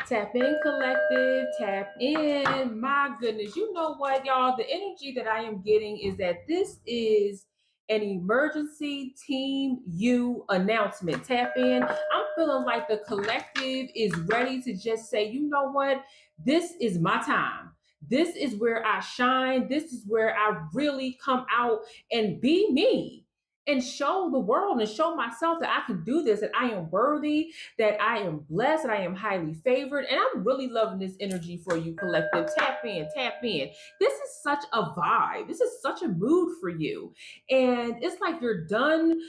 Tap in, collective, tap in. My goodness, you know what, y'all? The energy that I am getting is that this is an emergency team U announcement. Tap in. I'm feeling like the collective is ready to just say, you know what? This is my time. This is where I shine. This is where I really come out and be me and show the world and show myself that I can do this, that I am worthy, that I am blessed, that I am highly favored. And I'm really loving this energy for you, collective. Tap in, tap in. This is such a vibe. This is such a mood for you. And it's like you're done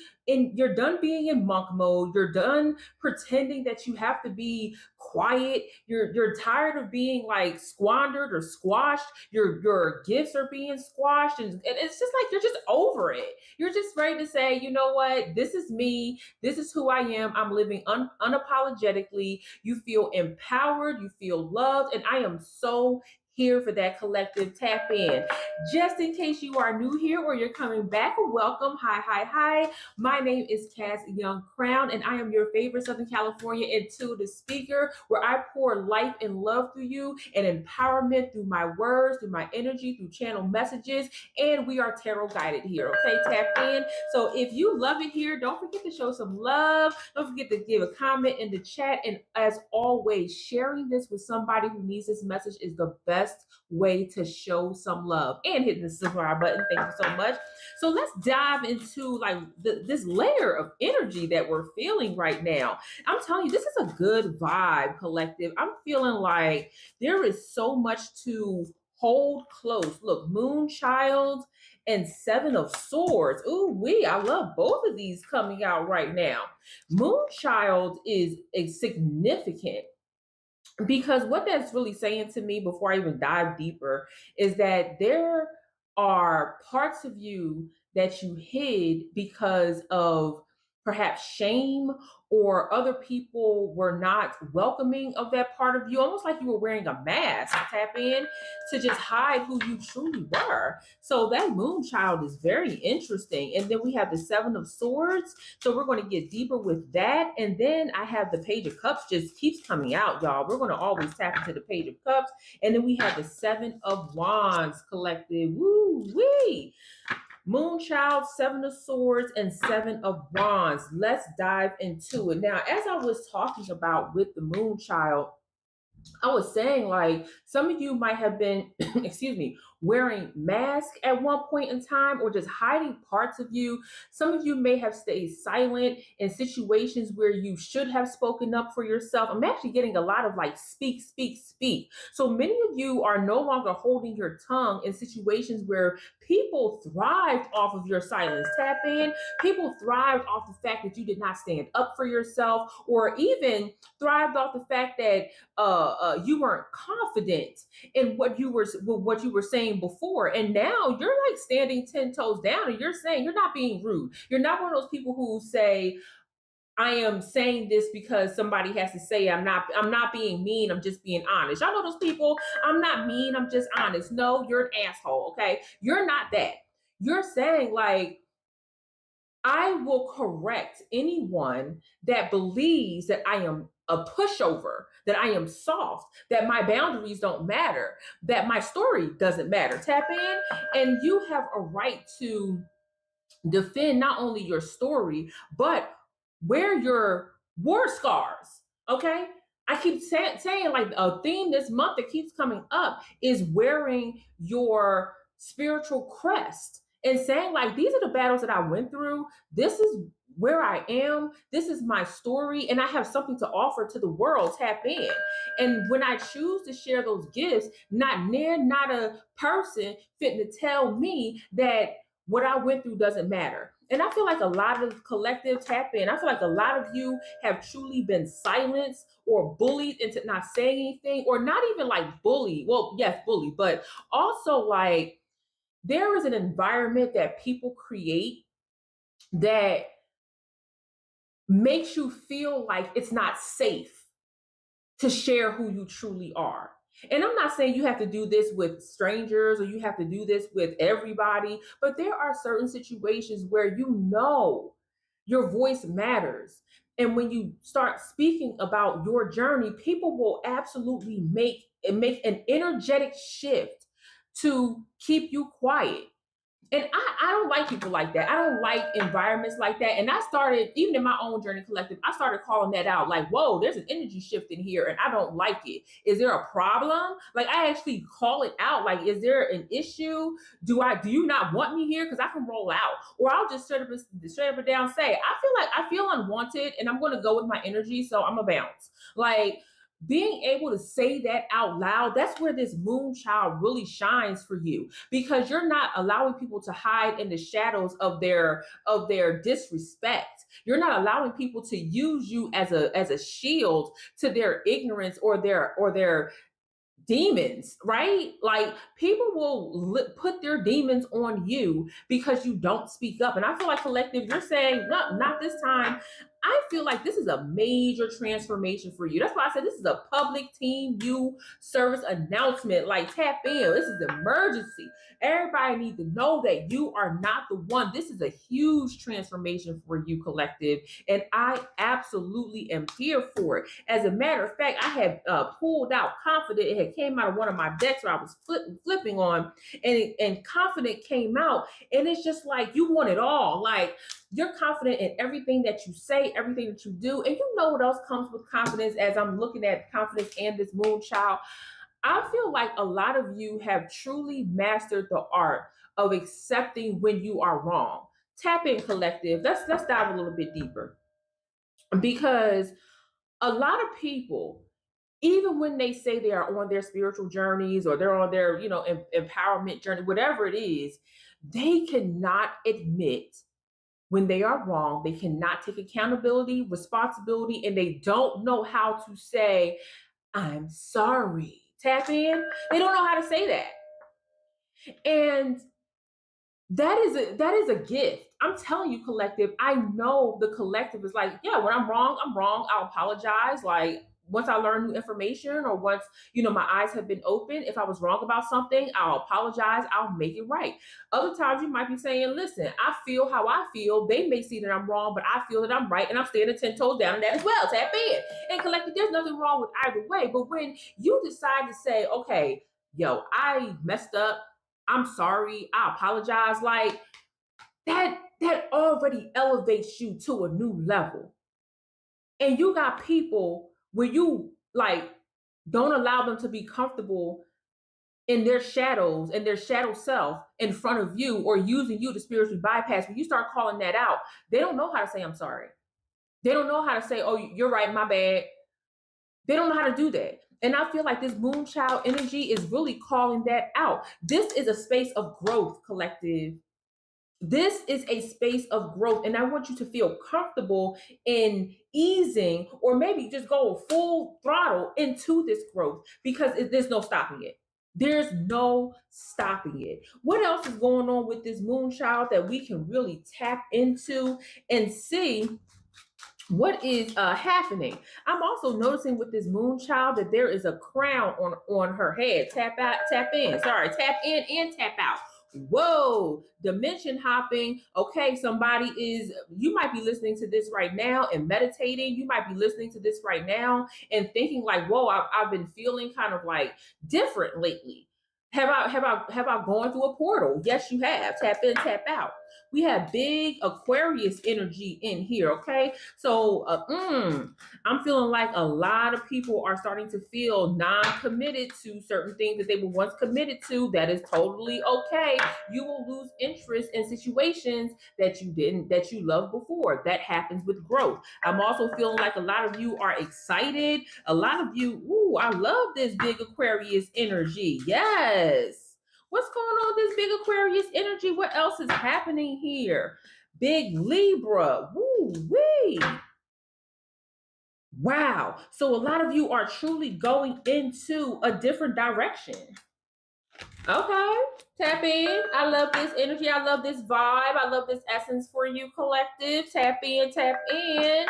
being in monk mode. You're done pretending that you have to be quiet. You're tired of being like squandered or squashed. Your gifts are being squashed. And it's just like you're just over it. You're just ready to say, you know what? This is me. This is who I am. I'm living unapologetically. You feel empowered. You feel loved. And I am so here for that collective tap in. Just in case you are new here or you're coming back, welcome. Hi, hi, hi. My name is Cass Young Crown, and I am your favorite Southern California intuitive speaker where I pour life and love through you and empowerment through my words, through my energy, through channel messages. And we are tarot guided here. Okay, tap in. So if you love it here, don't forget to show some love. Don't forget to give a comment in the chat. And as always, sharing this with somebody who needs this message is the best way to show some love, and hitting the subscribe button. Thank you so much. So let's dive into like this layer of energy that we're feeling right now. I'm telling you, this is a good vibe, collective. I'm feeling like there is so much to hold close. Look, Moon Child and Seven of Swords. Ooh, I love both of these coming out right now. Moon Child is a significant, because what that's really saying to me before I even dive deeper is that there are parts of you that you hid because of perhaps shame, or other people were not welcoming of that part of you, almost like you were wearing a mask. Tap in to just hide who you truly were. So that Moon Child is very interesting. And then we have the Seven of Swords. So we're going to get deeper with that. And then I have the Page of Cups just keeps coming out, y'all. We're going to always tap into the Page of Cups. And then we have the Seven of Wands, collective. Woo wee. Moon Child, Seven of Swords, and Seven of Wands. Let's dive into it. Now, as I was talking about with the Moon Child, I was saying, like, some of you might have been, excuse me, wearing masks at one point in time, or just hiding parts of you. Some of you may have stayed silent in situations where you should have spoken up for yourself. I'm actually getting a lot of like, speak, speak, speak. So many of you are no longer holding your tongue in situations where people thrived off of your silence. Tap in. People thrived off the fact that you did not stand up for yourself, or even thrived off the fact that you weren't confident in what you were saying before, and now you're like standing 10 toes down, and you're saying, you're not being rude. You're not one of those people who say, I am saying this because somebody has to say. I'm not being mean. I'm just being honest. Y'all know those people. I'm not mean. I'm just honest. No, you're an asshole. Okay, you're not that. You're saying like, I will correct anyone that believes that I am a pushover, that I am soft, that my boundaries don't matter, that my story doesn't matter. Tap in, and you have a right to defend not only your story, but wear your war scars. Okay? I keep saying like a theme this month that keeps coming up is wearing your spiritual crest and saying like, these are the battles that I went through. This is where I am. This is my story, and I have something to offer to the world. Tap in. And when I choose to share those gifts, not a person fitting to tell me that what I went through doesn't matter. And I feel like a lot of collective tap in. I feel like a lot of you have truly been silenced or bullied into not saying anything, or not even like bully. Well, yes, bully, but also like there is an environment that people create that makes you feel like it's not safe to share who you truly are. And I'm not saying you have to do this with strangers or you have to do this with everybody, but there are certain situations where you know your voice matters. And when you start speaking about your journey, people will absolutely make an energetic shift to keep you quiet. And I don't like people like that. I don't like environments like that. And I started, even in my own journey collective, I started calling that out. Like, whoa, there's an energy shift in here and I don't like it. Is there a problem? Like, I actually call it out. Like, is there an issue? Do you not want me here? Because I can roll out. Or I'll just straight up and down say, I feel unwanted and I'm gonna go with my energy, so I'm gonna bounce. Like, being able to say that out loud, that's where this moon child really shines for you, because you're not allowing people to hide in the shadows of their disrespect. You're not allowing people to use you as a shield to their ignorance or their demons, right? Like, people will put their demons on you because you don't speak up. And I feel like collective, you're saying, no, not this time. I feel like this is a major transformation for you. That's why I said this is a public team you service announcement. Like, tap in. This is an emergency. Everybody needs to know that you are not the one. This is a huge transformation for you, collective. And I absolutely am here for it. As a matter of fact, I had pulled out Confident. It had came out of one of my decks where I was flipping on, and Confident came out, and it's just like you want it all. Like, you're confident in everything that you say, everything that you do, and you know what else comes with confidence. As I'm looking at confidence and this moon child, I feel like a lot of you have truly mastered the art of accepting when you are wrong. Tap in, collective. Let's dive a little bit deeper, because a lot of people, even when they say they are on their spiritual journeys or they're on their, empowerment journey, whatever it is, they cannot admit when they are wrong. They cannot take accountability, responsibility, and they don't know how to say, I'm sorry. Tap in. They don't know how to say that. And that is a gift. I'm telling you, collective. I know the collective is like, yeah, when I'm wrong, I'm wrong. I'll apologize. Like, once I learn new information, or once, my eyes have been open, if I was wrong about something, I'll apologize. I'll make it right. Other times you might be saying, listen, I feel how I feel. They may see that I'm wrong, but I feel that I'm right, and I'm standing 10 toes down in that as well. Tap in. And collective, there's nothing wrong with either way. But when you decide to say, okay, yo, I messed up, I'm sorry, I apologize, like, that already elevates you to a new level. And you got people where you, like, don't allow them to be comfortable in their shadows and their shadow self in front of you, or using you to spiritually bypass. When you start calling that out, they don't know how to say I'm sorry. They don't know how to say, oh, you're right, my bad. They don't know how to do that. And I feel like this moon child energy is really calling that out. This is a space of growth, collective. This is a space of growth, and I want you to feel comfortable in easing, or maybe just go full throttle into this growth, because there's no stopping it. There's no stopping it. What else is going on with this moon child that we can really tap into and see what is happening? I'm also noticing with this moon child that there is a crown on her head. Tap out, tap in. Sorry, tap in and tap out. Whoa, dimension hopping. Okay, you might be listening to this right now and meditating. You might be listening to this right now and thinking like, whoa, I've been feeling kind of like different lately. Have I gone through a portal? Yes, you have. Tap in, tap out. We have big Aquarius energy in here, okay? So I'm feeling like a lot of people are starting to feel non-committed to certain things that they were once committed to. That is totally okay. You will lose interest in situations that you loved before. That happens with growth. I'm also feeling like a lot of you are excited. A lot of you, I love this big Aquarius energy. Yes. What's going on with this big Aquarius energy? What else is happening here? Big Libra. Woo wee. Wow. So a lot of you are truly going into a different direction. Okay. Tap in. I love this energy. I love this vibe. I love this essence for you, collective. Tap in, tap in.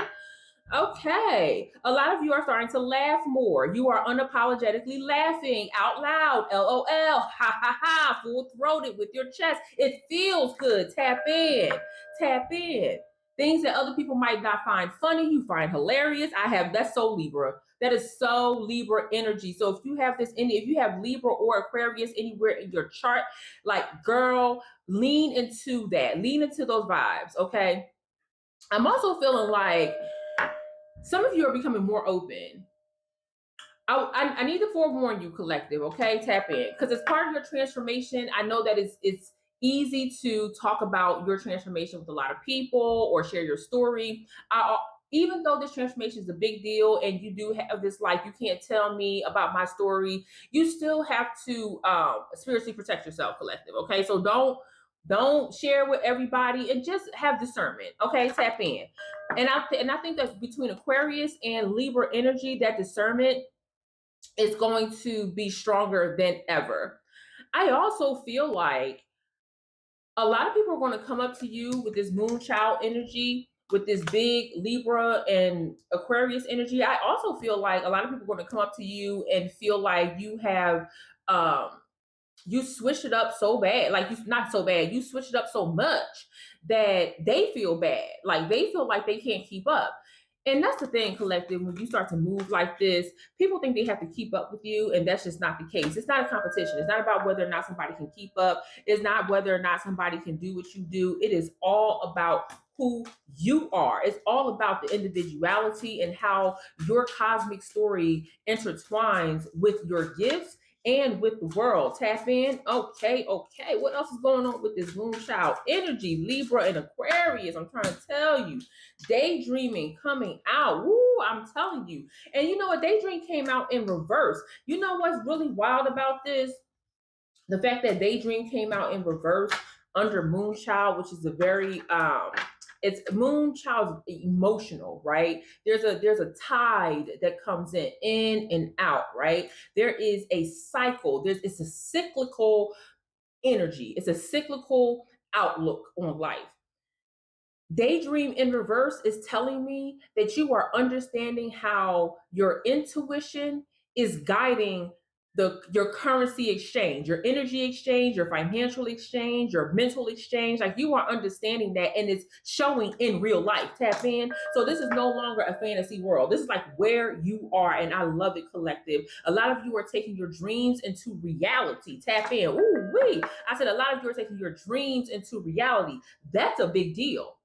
Okay. A lot of you are starting to laugh more. You are unapologetically laughing out loud. LOL. Ha ha ha. Full throated with your chest. It feels good. Tap in. Tap in. Things that other people might not find funny, you find hilarious. That's so Libra. That is so Libra energy. So if you have if you have Libra or Aquarius anywhere in your chart, like girl, lean into that. Lean into those vibes, okay? I'm also feeling like some of you are becoming more open. I need to forewarn you, collective, okay? Tap in. Because as part of your transformation, I know that it's easy to talk about your transformation with a lot of people or share your story. Even though this transformation is a big deal and you do have this, like, you can't tell me about my story, you still have to spiritually protect yourself, collective, okay? So don't share with everybody and just have discernment, okay? Tap in. And I think that between Aquarius and Libra energy, that discernment is going to be stronger than ever. I also feel like a lot of people are going to come up to you with this moon child energy, with this big Libra and Aquarius energy. I also feel like a lot of people are going to come up to you and feel like you switch it up so bad, like, you not so bad, you switch it up so much that they feel bad, like they feel like they can't keep up. And that's the thing, collective, when you start to move like this, people think they have to keep up with you, and that's just not the case. It's not a competition. It's not about whether or not somebody can keep up. It's not whether or not somebody can do what you do. It is all about who you are. It's all about the individuality and how your cosmic story intertwines with your gifts and with the world. Tap in. Okay. What else is going on with this moon child energy? Libra and Aquarius. I'm trying to tell you. Daydreaming coming out. Woo, I'm telling you. And you know what? Daydream came out in reverse. You know what's really wild about this? The fact that Daydream came out in reverse under Moonchild, which is a very it's Moonchild's emotional, right? There's a tide that comes in and out, right? There is a cycle. It's a cyclical energy. It's a cyclical outlook on life. Daydream in reverse is telling me that you are understanding how your intuition is guiding your currency exchange, your energy exchange, your financial exchange, your mental exchange. Like, you are understanding that, and it's showing in real life. Tap in. So this is no longer a fantasy world. This is like where you are, and I love it, collective. A lot of you are taking your dreams into reality. Tap in. Ooh wee! I said a lot of you are taking your dreams into reality. That's a big deal.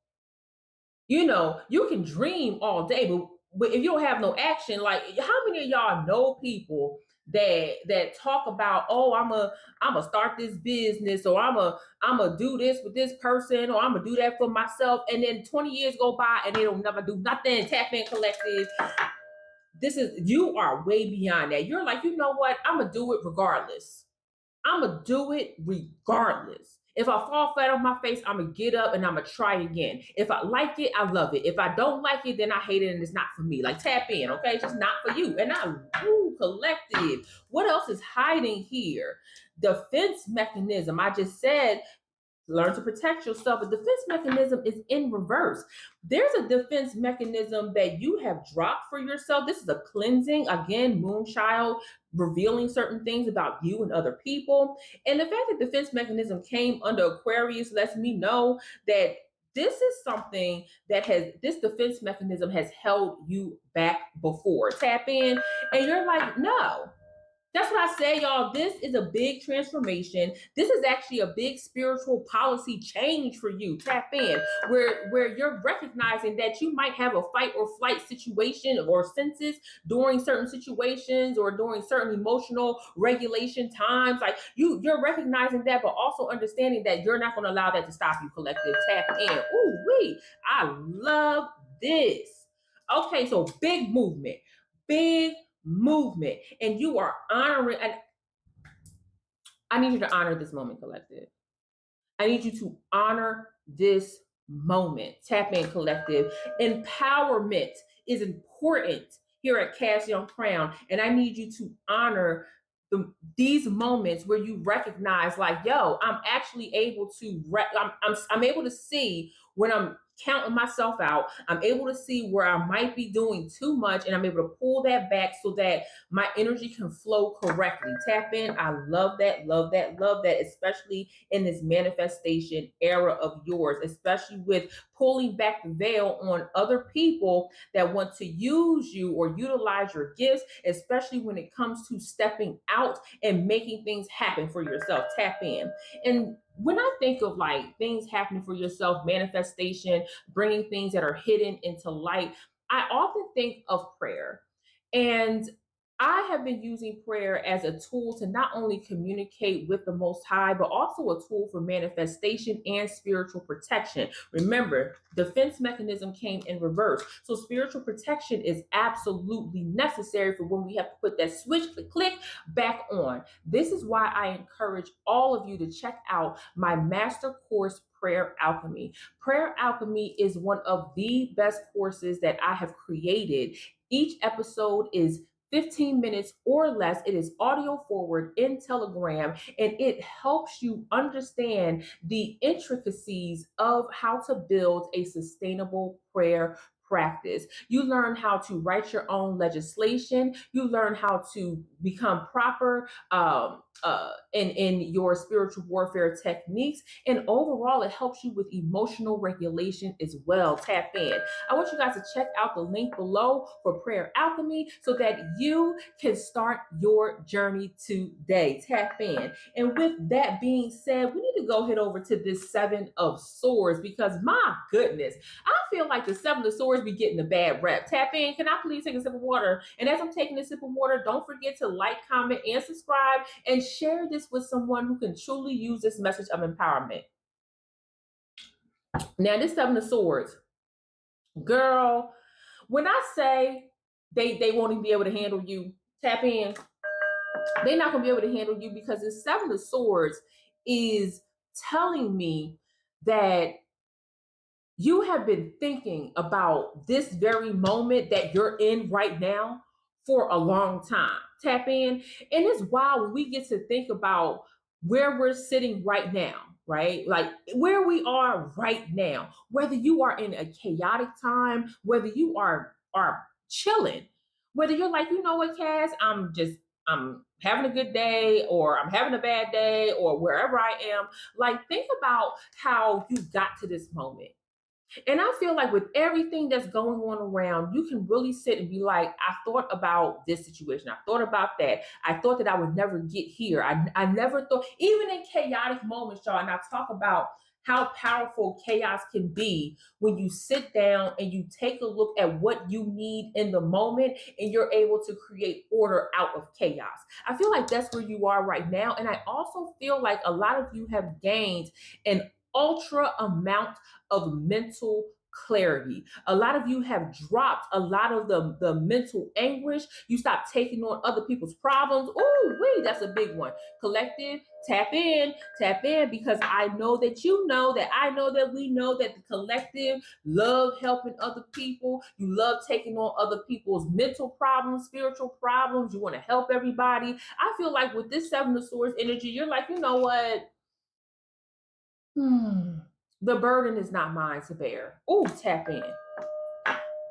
You know, you can dream all day, but if you don't have no action, like, how many of y'all know people that talk about, oh, I'm a start this business, or I'm a do this with this person, or I'm gonna do that for myself, and then 20 years go by and they don't never do nothing. Tap in, collective. You are way beyond that. You're like, you know what? I'm gonna do it regardless. I'm gonna do it regardless. If I fall flat on my face, I'm gonna get up and I'm gonna try again. If I like it, I love it. If I don't like it, then I hate it and it's not for me. Like, tap in, okay? It's just not for you. And collective. What else is hiding here? Defense mechanism. I just said learn to protect yourself. A defense mechanism is in reverse. There's a defense mechanism that you have dropped for yourself. This is a cleansing. Again, Moonchild revealing certain things about you and other people. And the fact that defense mechanism came under Aquarius lets me know that this is something this defense mechanism has held you back before. Tap in, and you're like, no. That's what I say, y'all. This is a big transformation. This is actually a big spiritual policy change for you. Tap in, where you're recognizing that you might have a fight or flight situation or senses during certain situations or during certain emotional regulation times. Like, you're recognizing that, but also understanding that you're not going to allow that to stop you, collective. Tap in. Ooh wee! I love this. Okay, so big movement. And you are honoring, and I need you to honor this moment, collective. I need you to honor this moment. Tap in, collective. Empowerment is important here at Cast Young Crown, and I need you to honor these moments where you recognize, like, yo, I'm actually able to I'm able to see when I'm counting myself out. I'm able to see where I might be doing too much, and I'm able to pull that back so that my energy can flow correctly. Tap in. I love that, love that, love that, especially in this manifestation era of yours, especially with pulling back the veil on other people that want to use you or utilize your gifts, especially when it comes to stepping out and making things happen for yourself. Tap in. And when I think of like things happening for yourself, manifestation, bringing things that are hidden into light, I often think of prayer. And I have been using prayer as a tool to not only communicate with the Most High, but also a tool for manifestation and spiritual protection. Remember, defense mechanism came in reverse. So spiritual protection is absolutely necessary for when we have to put that switch, click back on. This is why I encourage all of you to check out my master course, Prayer Alchemy. Prayer Alchemy is one of the best courses that I have created. Each episode is 15 minutes or less. It is audio forward in Telegram, and it helps you understand the intricacies of how to build a sustainable prayer practice. You learn how to write your own legislation. You learn how to become proper in your spiritual warfare techniques. And overall, it helps you with emotional regulation as well. Tap in. I want you guys to check out the link below for Prayer Alchemy so that you can start your journey today. Tap in. And with that being said, we need to go head over to this Seven of Swords because my goodness, I feel like the Seven of Swords be getting a bad rep. Tap in. Can I please take a sip of water? And as I'm taking a sip of water, don't forget to like, comment, and subscribe and share this with someone who can truly use this message of empowerment. Now, this Seven of Swords, girl, when I say they won't even be able to handle you, tap in. They're not gonna be able to handle you because the Seven of Swords is telling me that you have been thinking about this very moment that you're in right now for a long time. Tap in. And it's wild when we get to think about where we're sitting right now, right? Like where we are right now, whether you are in a chaotic time, whether you are chilling, whether you're like, you know what, Cass, I'm having a good day or I'm having a bad day or wherever I am. Like think about how you got to this moment. And I feel like with everything that's going on around, you can really sit and be like, I thought about this situation. I thought about that. I thought that I would never get here. I never thought, even in chaotic moments, y'all, and I talk about how powerful chaos can be when you sit down and you take a look at what you need in the moment and you're able to create order out of chaos. I feel like that's where you are right now. And I also feel like a lot of you have gained an ultra amount of mental clarity. A lot of you have dropped a lot of the mental anguish. You stop taking on other people's problems. Oh, wait, that's a big one. Collective, tap in, because I know that you know that I know that we know that the collective love helping other people. You love taking on other people's mental problems, spiritual problems. You want to help everybody. I feel like with this Seven of Swords energy, you're like, you know what? The burden is not mine to bear. Oh, tap in.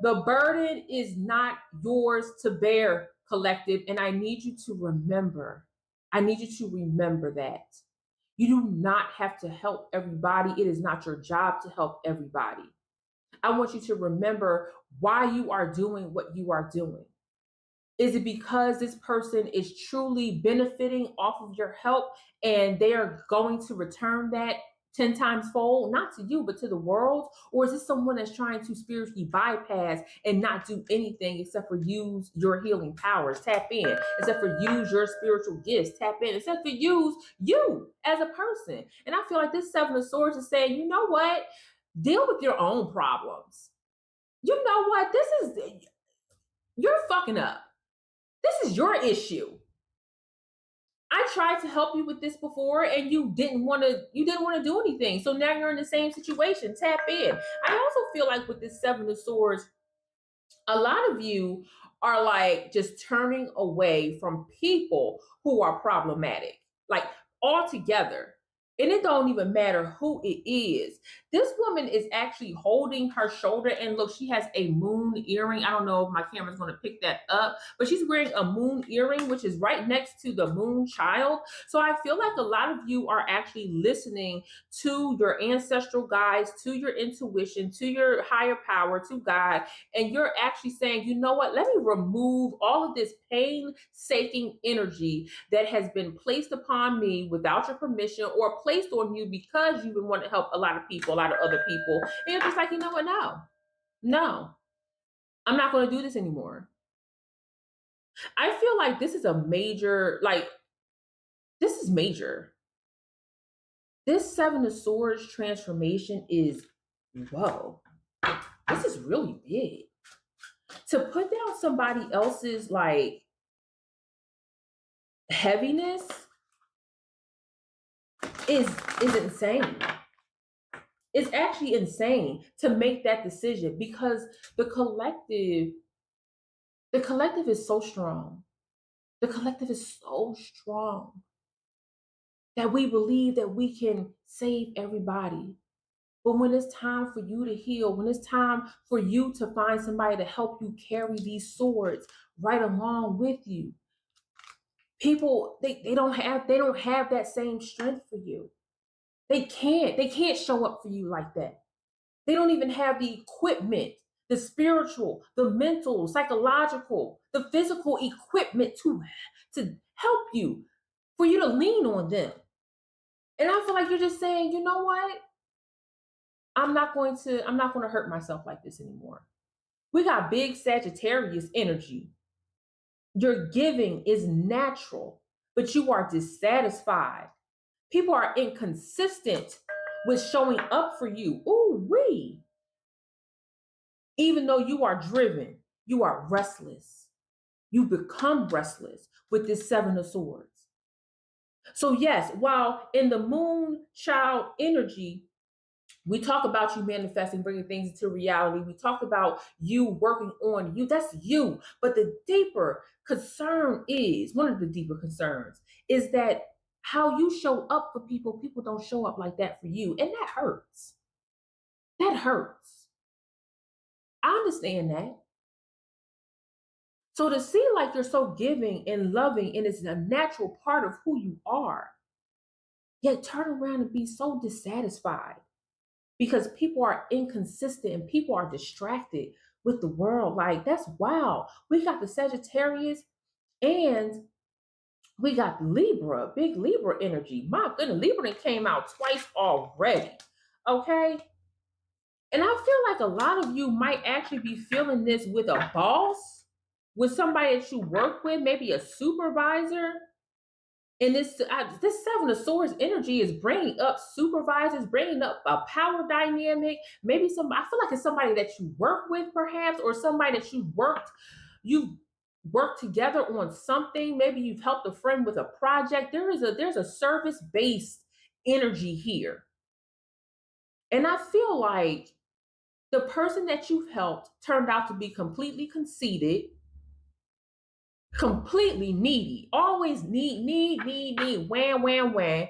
The burden is not yours to bear, collective. And I need you to remember. I need you to remember that. You do not have to help everybody. It is not your job to help everybody. I want you to remember why you are doing what you are doing. Is it because this person is truly benefiting off of your help and they are going to return that 10 times fold, not to you, but to the world? Or is this someone that's trying to spiritually bypass and not do anything except for use your healing powers? Tap in. Except for use your spiritual gifts. Tap in. Except for use you as a person. And I feel like this Seven of Swords is saying, you know what? Deal with your own problems. You know what? You're fucking up. This is your issue. I tried to help you with this before and you didn't want to do anything. So now you're in the same situation. Tap in. I also feel like with this Seven of Swords, a lot of you are like just turning away from people who are problematic, like altogether. And it don't even matter who it is. This woman is actually holding her shoulder, and look, she has a moon earring. I don't know if my camera's going to pick that up, but she's wearing a moon earring, which is right next to the moon child. So I feel like a lot of you are actually listening to your ancestral guides, to your intuition, to your higher power, to God, and you're actually saying, you know what, let me remove all of this painstaking energy that has been placed upon me without your permission, or placed on you because you want to help a lot of people, a lot of other people. And you're just like, you know what, no, I'm not going to do this anymore. I feel like this is a major, like, this is major. This Seven of Swords transformation is, whoa, this is really big. To put down somebody else's, like, heaviness is insane. It's actually insane to make that decision, because the collective is so strong. The collective is so strong that we believe that we can save everybody. But when it's time for you to heal, when it's time for you to find somebody to help you carry these swords right along with you, people they don't have that same strength for you. They can't show up for you like that. They don't even have the equipment, the spiritual, the mental, psychological, the physical equipment to help you, for you to lean on them. And I feel like you're just saying, you know what? I'm not going to hurt myself like this anymore. We got big Sagittarius energy. Your giving is natural, but you are dissatisfied. People are inconsistent with showing up for you. Ooh, wee. Even though you are driven, you are restless. You become restless with this Seven of Swords. So, yes, while in the moon child energy, we talk about you manifesting, bringing things into reality. We talk about you working on you. That's you. But the deeper concern is, one of the deeper concerns is that how you show up for people, people don't show up like that for you. And that hurts. That hurts. I understand that. So to see like you're so giving and loving and it's a natural part of who you are, yet turn around and be so dissatisfied because people are inconsistent and people are distracted with the world. Like, that's wow. We got the Sagittarius and we got Libra, big Libra energy. My goodness, Libra came out twice already. Okay. And I feel like a lot of you might actually be feeling this with a boss, with somebody that you work with, maybe a supervisor. And this Seven of Swords energy is bringing up supervisors, bringing up a power dynamic. Maybe I feel like it's somebody that you work with, perhaps, or somebody that you've worked together on something. Maybe you've helped a friend with a project. There's a service based energy here, and I feel like the person that you've helped turned out to be completely conceited, completely needy, always need, wham.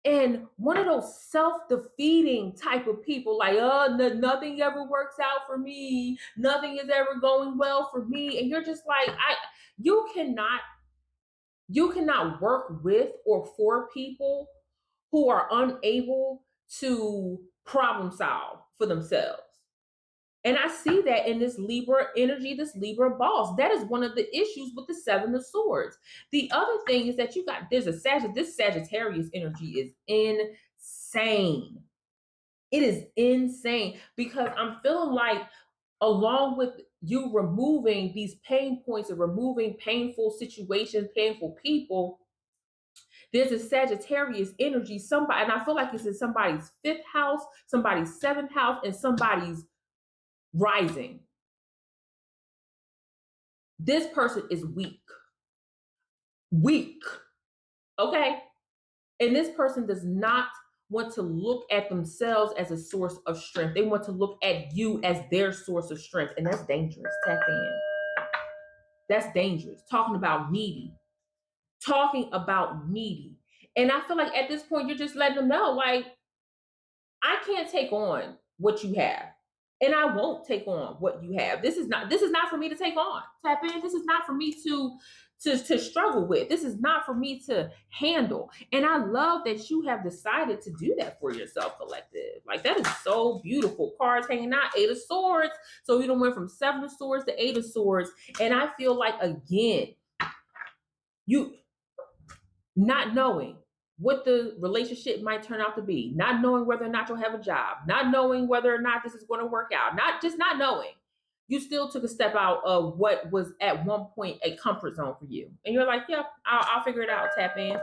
And one of those self-defeating type of people, like, nothing ever works out for me, nothing is ever going well for me. And you're just like, you cannot work with or for people who are unable to problem solve for themselves. And I see that in this Libra energy, this Libra boss. That is one of the issues with the Seven of Swords. The other thing is that this Sagittarius energy is insane. It is insane because I'm feeling like, along with you removing these pain points and removing painful situations, painful people, there's a Sagittarius energy. Somebody, and I feel like it's in somebody's fifth house, somebody's seventh house, and somebody's rising. This person is weak. Okay? And this person does not want to look at themselves as a source of strength. They want to look at you as their source of strength. And that's dangerous. Tap in. That's dangerous. Talking about needy. And I feel like at this point, you're just letting them know, like, I can't take on what you have. And I won't take on what you have. This is not for me to take on. Tap in. This is not for me to struggle with. This is not for me to handle. And I love that you have decided to do that for yourself, collective. Like that is so beautiful. Cards hanging out, 8 of Swords. So we done went from 7 of Swords to 8 of Swords. And I feel like again, you not knowing what the relationship might turn out to be, not knowing whether or not you'll have a job, not knowing whether or not this is going to work out, not knowing. You still took a step out of what was at one point a comfort zone for you, and you're like, "Yep, I'll figure it out." Tap in.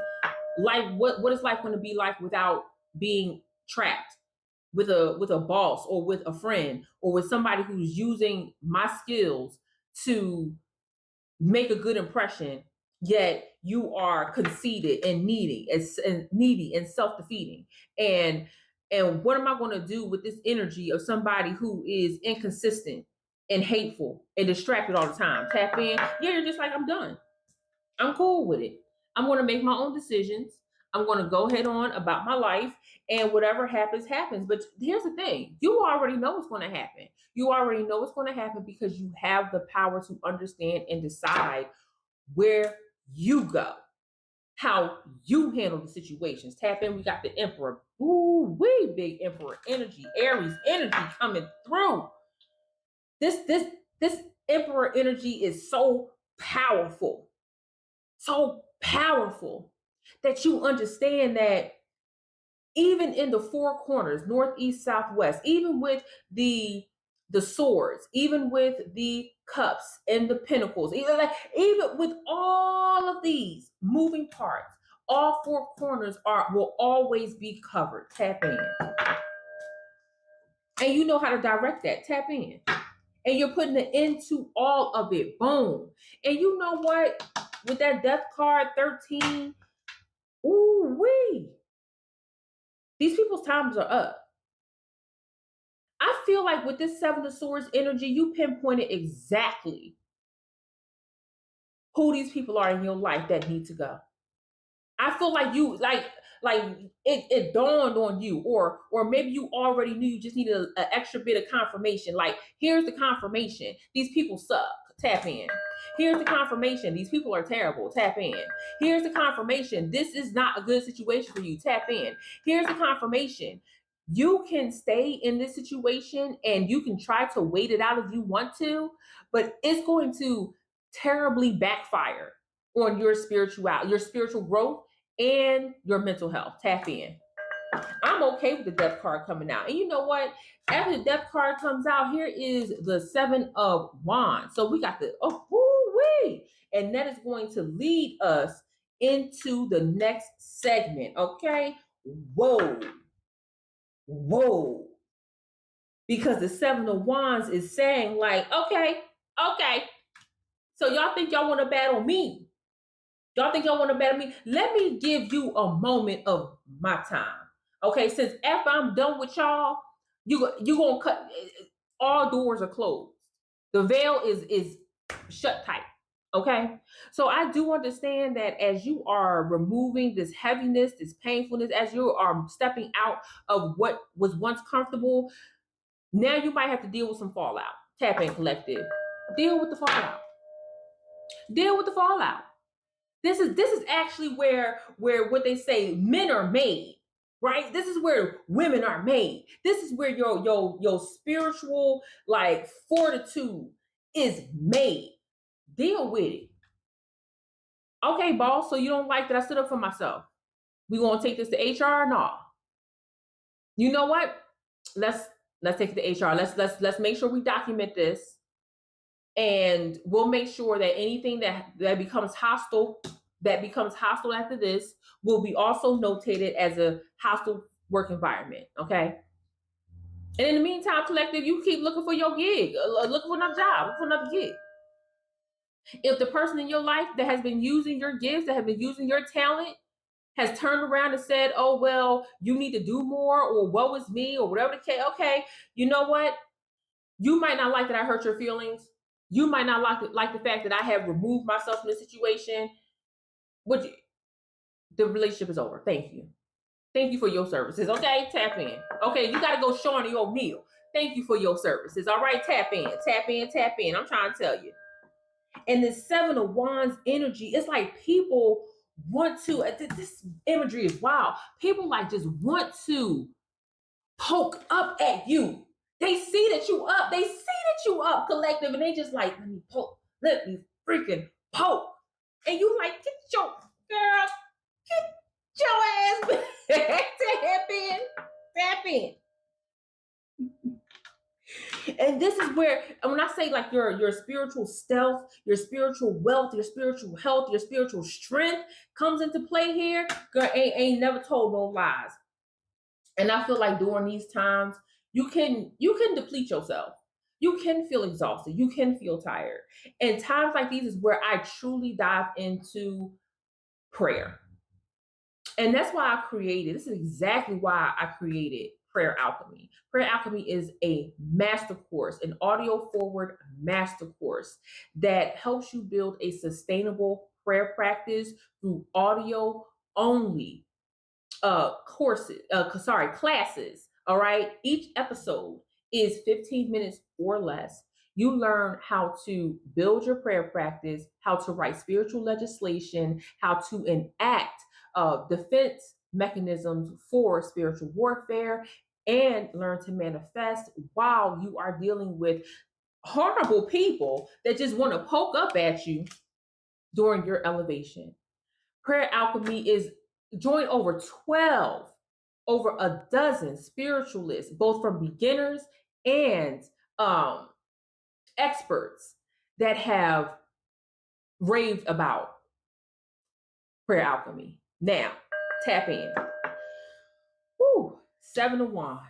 Life. What is life going to be like without being trapped with a boss or with a friend or with somebody who's using my skills to make a good impression, yet you are conceited and needy and self-defeating. And what am I going to do with this energy of somebody who is inconsistent and hateful and distracted all the time? Tap in. Yeah, you're just like, I'm done. I'm cool with it. I'm going to make my own decisions. I'm going to go head on about my life, and whatever happens, happens. But here's the thing, you already know what's going to happen. You already know what's going to happen because you have the power to understand and decide where you go, how you handle the situations. Tap in. We got the Emperor. Ooh, wee, big Emperor energy, Aries energy coming through. This Emperor energy is so powerful, so powerful that you understand that even in the 4 corners, north, east, southwest, even with the swords, even with the cups and the pentacles, even with all of these moving parts, all 4 corners will always be covered. Tap in. And you know how to direct that. Tap in. And you're putting an end to all of it. Boom. And you know what? With that death card 13, ooh wee. These people's times are up. I feel like with this 7 of Swords energy, you pinpointed exactly who these people are in your life that need to go. I feel like you like it dawned on you, or maybe you already knew, you just needed an extra bit of confirmation. Like, here's the confirmation. These people suck. Tap in. Here's the confirmation. These people are terrible. Tap in. Here's the confirmation. This is not a good situation for you. Tap in. Here's the confirmation. You can stay in this situation and you can try to wait it out if you want to, but it's going to terribly backfire on your spiritual growth and your mental health. Tap in. I'm okay with the death card coming out. And you know what? After the death card comes out, here is the 7 of Wands. So we got the wee. And that is going to lead us into the next segment. Okay. Whoa. Whoa. Because the 7 of Wands is saying, like, okay. So y'all think y'all want to battle me? Y'all think y'all want to battle me? Let me give you a moment of my time. Okay, since after I'm done with y'all, you gonna cut. All doors are closed. The veil is shut tight. Okay, so I do understand that as you are removing this heaviness, this painfulness, as you are stepping out of what was once comfortable, now you might have to deal with some fallout. Tap in, collective. Deal with the fallout. Deal with the fallout. This is actually where what they say, men are made, right? This is where women are made. This is where your spiritual like fortitude is made. Deal with it. Okay, boss. So you don't like that I stood up for myself? We gonna take this to HR? No. You know what? Let's take it to HR. Let's make sure we document this, and we'll make sure that anything that becomes hostile after this will be also notated as a hostile work environment. Okay. And in the meantime, collective, you keep looking for your gig, looking for another job, looking for another gig. If the person in your life that has been using your gifts, that have been using your talent, has turned around and said, oh, well, you need to do more, or woe is me, or whatever the case. Okay, you know what? You might not like that I hurt your feelings. You might not like the fact that I have removed myself from the situation. But the relationship is over. Thank you. Thank you for your services. Okay, tap in. Okay, you got to go Shawnee O'Neal. Thank you for your services. All right, tap in, tap in, tap in. I'm trying to tell you. And this Seven of Wands energy, it's like people want to, this imagery is wild. People like just want to poke up at you. They see that you up. They see that you up, collective, and they just like, let me poke. Let me freaking poke. And you like, get your girl, get your ass back. Tap in. Tap in. And this is where, and when I say like your spiritual stealth, your spiritual wealth, your spiritual health, your spiritual strength comes into play here, girl, ain't never told no lies. And I feel like during these times, you can deplete yourself. You can feel exhausted. You can feel tired. And times like these is where I truly dive into prayer. And that's why I created, this is exactly why I created Prayer Alchemy. Prayer Alchemy is a master course, an audio forward master course that helps you build a sustainable prayer practice through audio only classes. All right. Each episode is 15 minutes or less. You learn how to build your prayer practice, how to write spiritual legislation, how to enact defense mechanisms for spiritual warfare, and learn to manifest while you are dealing with horrible people that just want to poke up at you during your elevation. Prayer Alchemy is joined over 12, over a dozen spiritualists, both from beginners and experts that have raved about Prayer Alchemy. Now, tap in. Woo, Seven of Wands.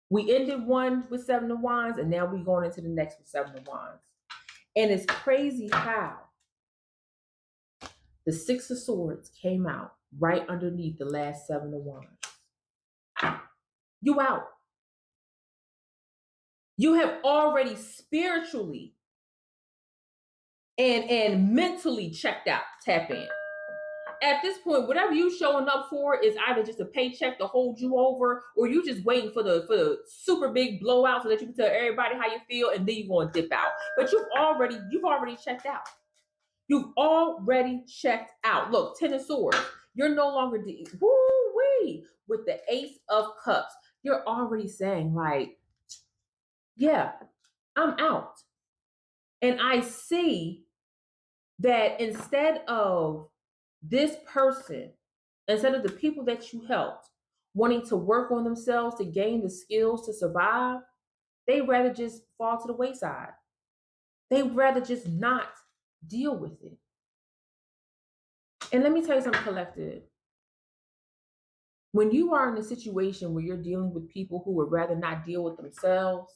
We ended one with Seven of Wands, and now we're going into the next with Seven of Wands. And it's crazy how the Six of Swords came out right underneath the last Seven of Wands. You out. You have already spiritually and mentally checked out. Tap in. At this point, whatever you showing up for is either just a paycheck to hold you over, or you just waiting for the super big blowout so that you can tell everybody how you feel, and then you're going to dip out. But you've already checked out. You've already checked out. Look, Ten of Swords. You're no longer woo-wee with the Ace of Cups. You're already saying like, yeah, I'm out. And I see that instead of this person, instead of the people that you helped wanting to work on themselves to gain the skills to survive, they rather just fall to the wayside. They rather just not deal with it. And let me tell you something, collective. When you are in a situation where you're dealing with people who would rather not deal with themselves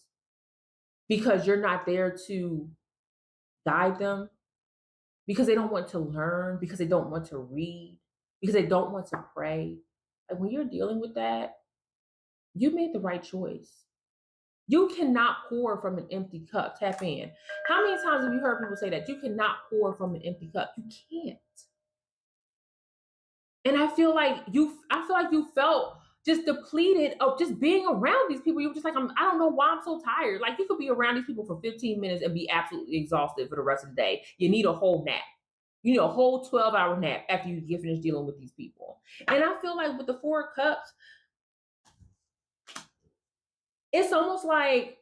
because you're not there to guide them, because they don't want to learn, because they don't want to read, because they don't want to pray. Like when you're dealing with that, you made the right choice. You cannot pour from an empty cup. Tap in. How many times have you heard people say that? You cannot pour from an empty cup. You can't. And I feel like you felt just depleted of just being around these people. You were just like, I don't know why I'm so tired. Like you could be around these people for 15 minutes and be absolutely exhausted for the rest of the day. You need a whole nap. You need a whole 12-hour nap after you get finished dealing with these people. And I feel like with the Four of Cups, it's almost like,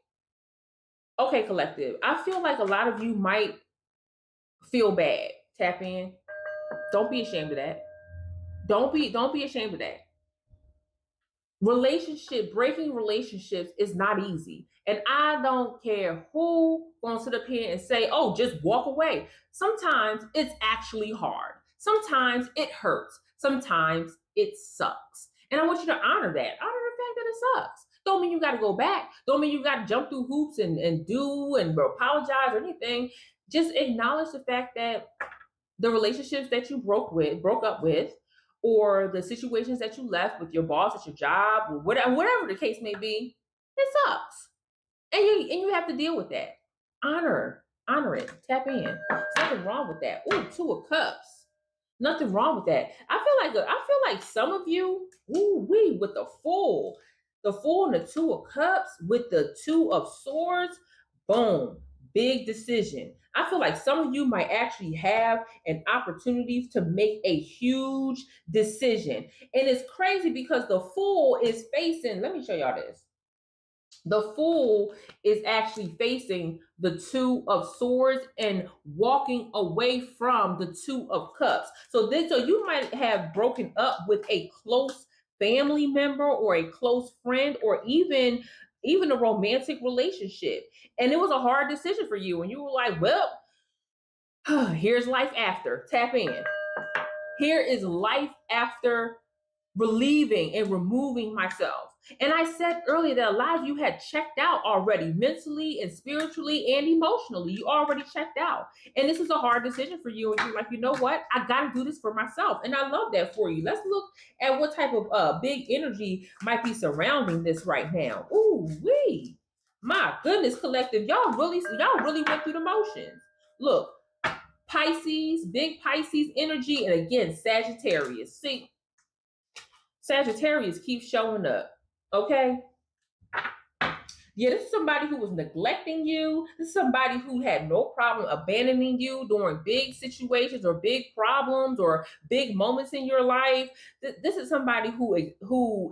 okay, collective, I feel like a lot of you might feel bad. Tap in. Don't be ashamed of that. Don't be ashamed of that. Breaking relationships is not easy. And I don't care who gonna sit up here and say, oh, just walk away. Sometimes it's actually hard. Sometimes it hurts. Sometimes it sucks. And I want you to honor that. Honor the fact that it sucks. Don't mean you got to go back. Don't mean you got to jump through hoops and do and apologize or anything. Just acknowledge the fact that the relationships that you broke up with, or the situations that you left with your boss at your job, or whatever the case may be, it sucks. And you have to deal with that. Honor it. Tap in. There's nothing wrong with that. Ooh, Two of Cups. Nothing wrong with that. I feel like some of you, ooh wee, with the Fool and the Two of Cups, with the Two of Swords, boom, big decision. I feel like some of you might actually have an opportunity to make a huge decision. And it's crazy because the Fool is facing, let me show y'all this. The Fool is actually facing the Two of Swords and walking away from the Two of Cups. So you might have broken up with a close family member or a close friend, or even a romantic relationship, and it was a hard decision for you, and you were like, well, here's life after. Tap in. Here is life after relieving and removing myself. And I said earlier that a lot of you had checked out already, mentally and spiritually and emotionally. You already checked out. And this is a hard decision for you. And you're like, you know what? I got to do this for myself. And I love that for you. Let's look at what type of big energy might be surrounding this right now. Ooh, wee. My goodness, collective. Y'all really went through the motions. Look, Pisces, big Pisces energy. And again, Sagittarius. See, Sagittarius keeps showing up. Okay? Yeah, this is somebody who was neglecting you. This is somebody who had no problem abandoning you during big situations or big problems or big moments in your life. This is somebody who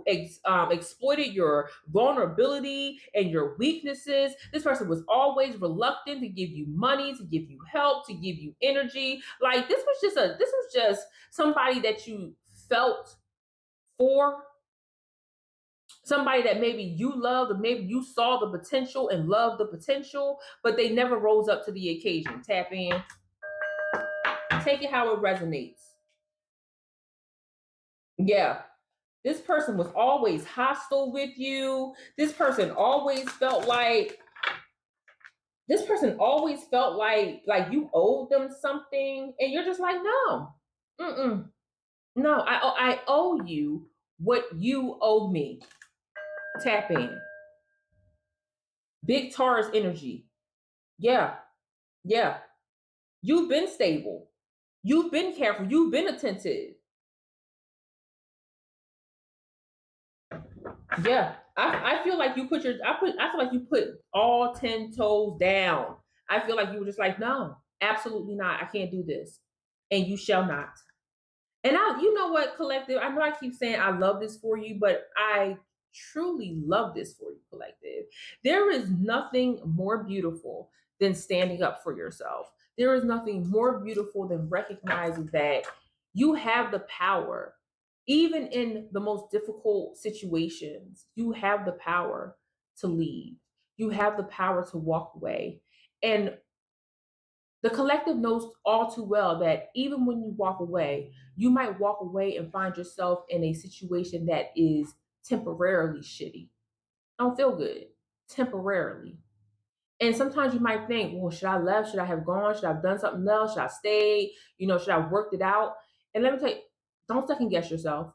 exploited your vulnerability and your weaknesses. This person was always reluctant to give you money, to give you help, to give you energy. Like this was just somebody that you felt for, somebody that maybe you loved, or maybe you saw the potential and loved the potential, but they never rose up to the occasion. Tap in. Take it how it resonates. Yeah. This person was always hostile with you. This person always felt like you owed them something, and you're just like, no. Mm-mm. No, I owe you what you owe me. Tap in. Big Taurus energy. Yeah. Yeah. You've been stable. You've been careful. You've been attentive. Yeah. I feel like I feel like you put all 10 toes down. I feel like you were just like, no, absolutely not. I can't do this. And you shall not. And you know what, collective? I know I keep saying I love this for you, but I truly love this for you, collective. There is nothing more beautiful than standing up for yourself. There is nothing more beautiful than recognizing that you have the power, even in the most difficult situations, you have the power to leave. You have the power to walk away. And the collective knows all too well that even when you walk away, you might walk away and find yourself in a situation that is temporarily shitty. Don't feel good. Temporarily. And sometimes you might think, well, should I have left? Should I have gone? Should I have done something else? Should I stay? Should I have worked it out? And let me tell you, don't second guess yourself.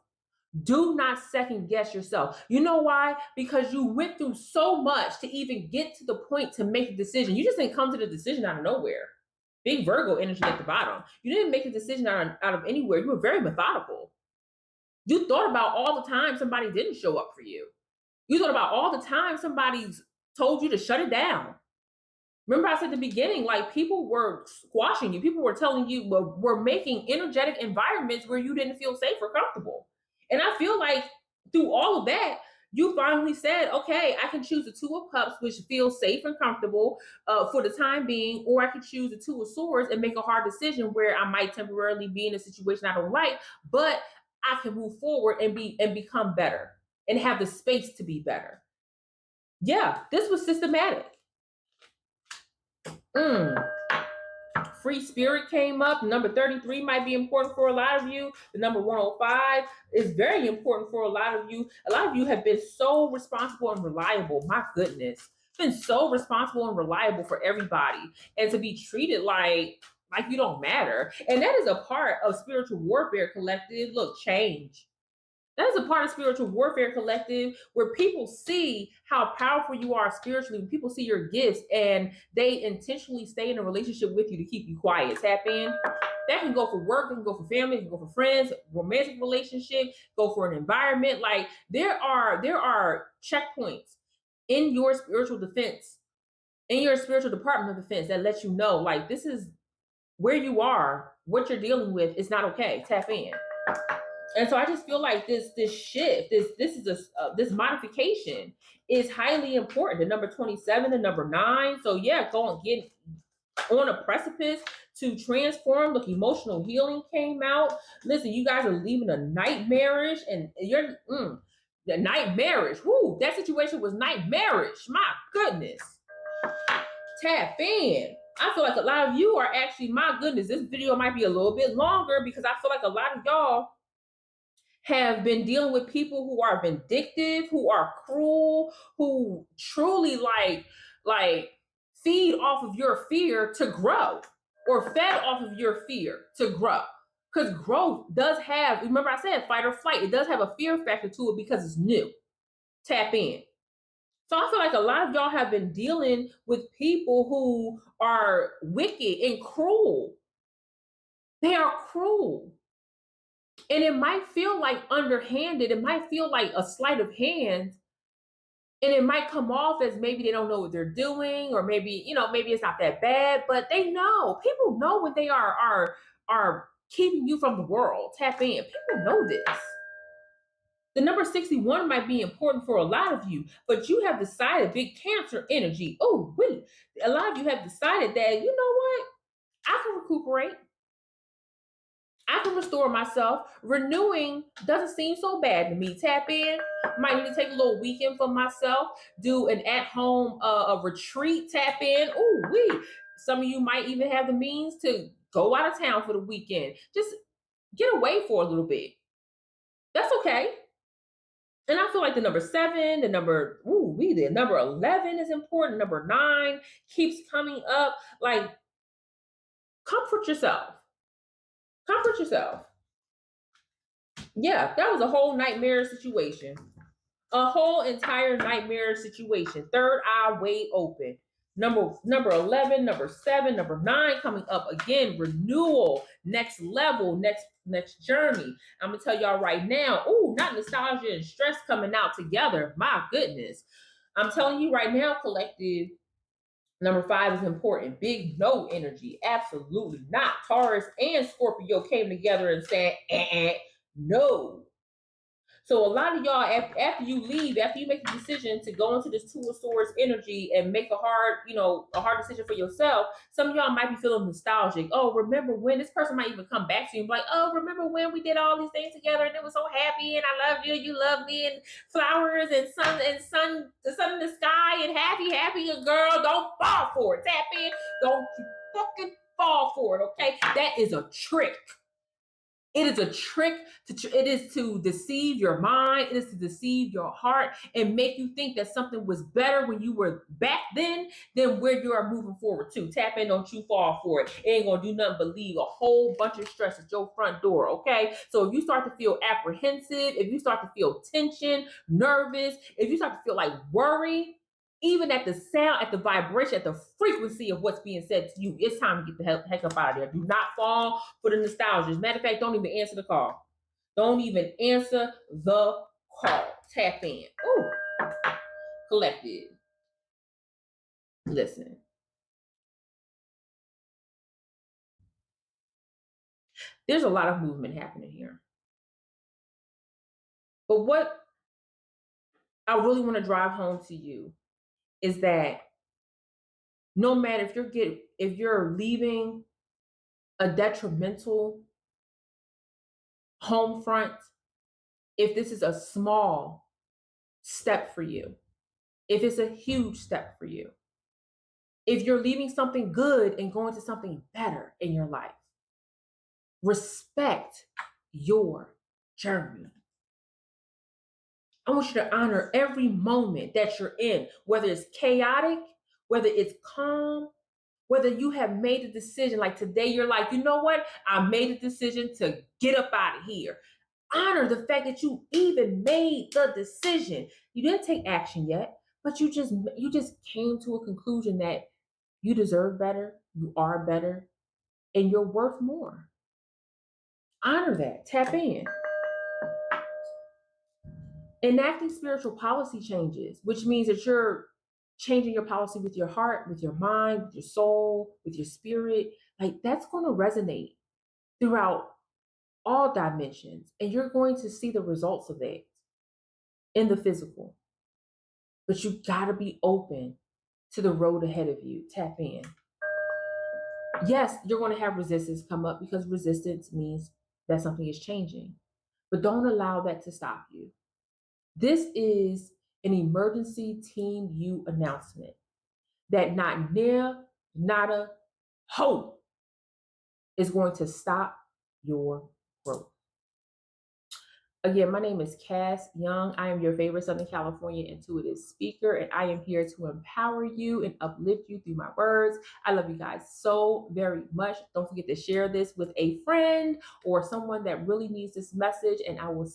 Do not second guess yourself. You know why? Because you went through so much to even get to the point to make a decision. You just didn't come to the decision out of nowhere. Big Virgo energy at the bottom. You didn't make a decision out of anywhere. You were very methodical. You thought about all the time somebody didn't show up for you. You thought about all the time somebody's told you to shut it down. Remember I said at the beginning, like people were squashing you. People were telling you, were making energetic environments where you didn't feel safe or comfortable. And I feel like through all of that, you finally said, okay, I can choose the Two of Cups, which feels safe and comfortable for the time being, or I could choose the Two of Swords and make a hard decision where I might temporarily be in a situation I don't like, but I can move forward and become better and have the space to be better. Yeah, this was systematic. Free spirit came up. Number 33 might be important for a lot of you. The number 105 is very important for a lot of you. A lot of you have been so responsible and reliable. My goodness. Been so responsible and reliable for everybody. And to be treated like you don't matter. And that is a part of spiritual warfare, collective. Look, change. That is a part of spiritual warfare, collective, where people see how powerful you are spiritually. When people see your gifts and they intentionally stay in a relationship with you to keep you quiet. Tap in. That can go for work, it can go for family, it can go for friends, romantic relationship, go for an environment. Like there are checkpoints in your spiritual defense, in your spiritual department of defense that lets you know, like, this is where you are, what you're dealing with is not okay. Tap in. And so I just feel like this shift, this is this modification is highly important. The number 27, the number 9. So yeah, go and get on a precipice to transform. Look, emotional healing came out. Listen, you guys are leaving a nightmarish, and you're the nightmarish. Whoo, that situation was nightmarish. My goodness. Tap in. I feel like a lot of you are actually, my goodness, this video might be a little bit longer because I feel like a lot of y'all have been dealing with people who are vindictive, who are cruel, who truly like feed off of your fear to grow, or fed off of your fear to grow. Because growth does have, remember I said fight or flight, it does have a fear factor to it because it's new. Tap in. So I feel like a lot of y'all have been dealing with people who are wicked and cruel. They are cruel. And it might feel like underhanded, it might feel like a sleight of hand, and it might come off as maybe they don't know what they're doing, or maybe, maybe it's not that bad, but they know. People know when they are keeping you from the world. Tap in. People know this. The number 61 might be important for a lot of you, but you have decided, big Cancer energy. Oh, wait. A lot of you have decided that, you know what? I can recuperate. I can restore myself. Renewing doesn't seem so bad to me. Tap in. Might need to take a little weekend for myself. Do an at-home a retreat. Tap in. Ooh, wee. Some of you might even have the means to go out of town for the weekend. Just get away for a little bit. That's okay. And I feel like the number 7, the number 11 is important. Number 9 keeps coming up. Like, comfort yourself. Comfort yourself. Yeah, that was a whole nightmare situation. A whole entire nightmare situation. Third eye way open. Number 11, number 7, number 9 coming up again. Renewal, next level, next journey. I'm gonna tell y'all right now. Ooh, not nostalgia and stress coming out together. My goodness. I'm telling you right now, collective. Number 5 is important. Big no energy. Absolutely not. Taurus and Scorpio came together and said, no. So a lot of y'all, after you leave, after you make the decision to go into this 2 of Swords energy and make a hard decision for yourself, some of y'all might be feeling nostalgic. Oh, remember when? This person might even come back to you and be like, oh, remember when we did all these things together and it was so happy and I love you, you love me, and flowers and the sun in the sky and happy, girl. Don't fall for it. Tap in. Don't you fucking fall for it, okay? That is a trick. It is a trick. It is to deceive your mind. It is to deceive your heart and make you think that something was better when you were back then than where you are moving forward to. Tap in, don't you fall for it. It ain't gonna do nothing but leave a whole bunch of stress at your front door, okay? So if you start to feel apprehensive, if you start to feel tension, nervous, if you start to feel like worry, even at the sound, at the vibration, at the frequency of what's being said to you, it's time to get the heck up out of there. Do not fall for the nostalgia. As a matter of fact, don't even answer the call. Don't even answer the call. Tap in. Ooh. Collective. Listen. There's a lot of movement happening here. But what I really want to drive home to you is that no matter if you're leaving a detrimental home front, if this is a small step for you, if it's a huge step for you, if you're leaving something good and going to something better in your life, respect your journey. I want you to honor every moment that you're in, whether it's chaotic, whether it's calm, whether you have made a decision. Like today, you're like, you know what? I made a decision to get up out of here. Honor the fact that you even made the decision. You didn't take action yet, but you just came to a conclusion that you deserve better, you are better, and you're worth more. Honor that. Tap in. Enacting spiritual policy changes, which means that you're changing your policy with your heart, with your mind, with your soul, with your spirit. Like that's going to resonate throughout all dimensions. And you're going to see the results of that in the physical. But you got to be open to the road ahead of you. Tap in. Yes, you're going to have resistance come up because resistance means that something is changing. But don't allow that to stop you. This is an emergency team you announcement that not near, nada, hope is going to stop your growth. Again, my name is Cass Young. I am your favorite Southern California intuitive speaker, and I am here to empower you and uplift you through my words. I love you guys so very much. Don't forget to share this with a friend or someone that really needs this message, and I will see